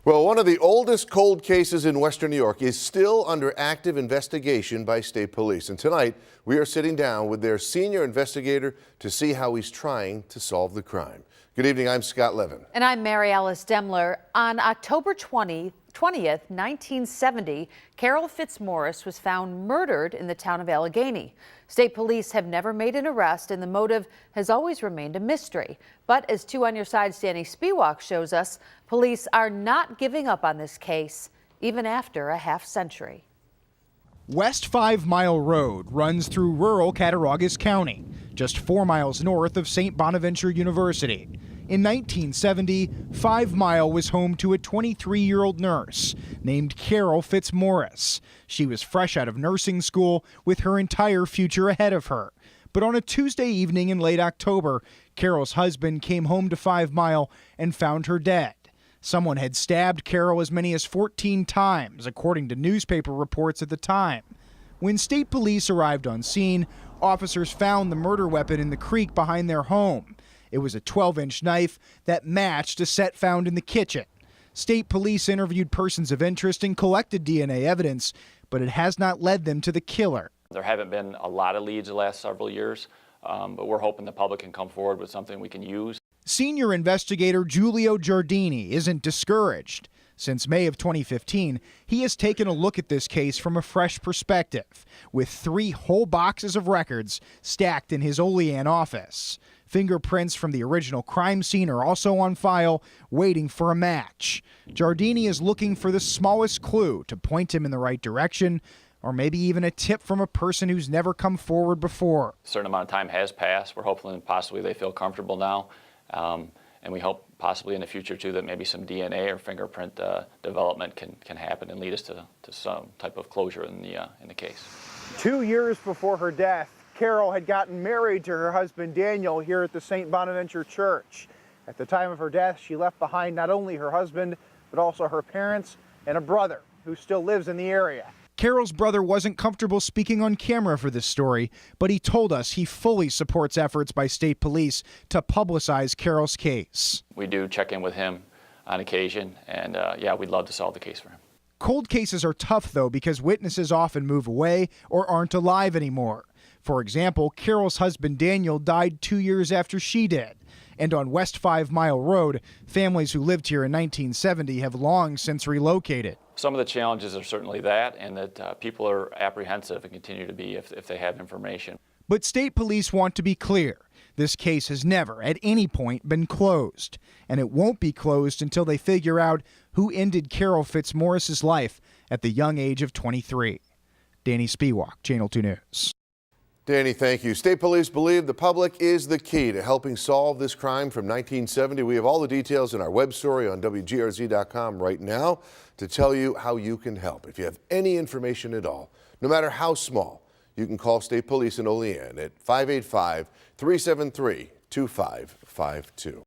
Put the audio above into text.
Well, one of the oldest cold cases in Western New York is still under active investigation by state police. And tonight, we are sitting down with their senior investigator to see how he's trying to solve the crime. Good evening, I'm Scott Levin. And I'm Mary Alice Demler. On October 20th, 1970, Carol Fitzmaurice was found murdered in the town of Allegheny. State police have never made an arrest, and the motive has always remained a mystery. But as 2 on Your Side's Danny Spiewak shows us, police are not giving up on this case, even after a half-century. West 5 Mile Road runs through rural Cattaraugus County, just 4 miles north of St. Bonaventure University. In 1970, 5 Mile was home to a 23-year-old nurse named Carol Fitzmaurice. She was fresh out of nursing school with her entire future ahead of her. But on a Tuesday evening in late October, Carol's husband came home to 5 Mile and found her dead. Someone had stabbed Carol as many as 14 times, according to newspaper reports at the time. When state police arrived on scene, officers found the murder weapon in the creek behind their home. It was a 12-inch knife that matched a set found in the kitchen. State police interviewed persons of interest and collected DNA evidence, but it has not led them to the killer. There haven't been a lot of leads the last several years, but we're hoping the public can come forward with something we can use. Senior investigator Giulio Giardini isn't discouraged. Since May of 2015, he has taken a look at this case from a fresh perspective, with 3 whole boxes of records stacked in his Olean office. Fingerprints from the original crime scene are also on file, waiting for a match. Giardini is looking for the smallest clue to point him in the right direction, or maybe even a tip from a person who's never come forward before. A certain amount of time has passed. We're hoping possibly they feel comfortable now. And we hope possibly in the future, too, that maybe some DNA or fingerprint development can happen and lead us to some type of closure in the case. 2 years before her death, Carol had gotten married to her husband Daniel here at the St. Bonaventure Church. At the time of her death, she left behind not only her husband, but also her parents and a brother who still lives in the area. Carol's brother wasn't comfortable speaking on camera for this story, but he told us he fully supports efforts by state police to publicize Carol's case. We do check in with him on occasion, and yeah, we'd love to solve the case for him. Cold cases are tough, though, because witnesses often move away or aren't alive anymore. For example, Carol's husband Daniel died 2 years after she did. And on West 5 Mile Road, families who lived here in 1970 have long since relocated. Some of the challenges are certainly that, and that people are apprehensive and continue to be if they have information. But state police want to be clear. This case has never, at any point, been closed. And it won't be closed until they figure out who ended Carol Fitzmaurice's life at the young age of 23. Danny Spiewak, Channel 2 News. Danny, thank you. State police believe the public is the key to helping solve this crime from 1970. We have all the details in our web story on WGRZ.com right now to tell you how you can help. If you have any information at all, no matter how small, you can call state police in Olean at 585-373-2552.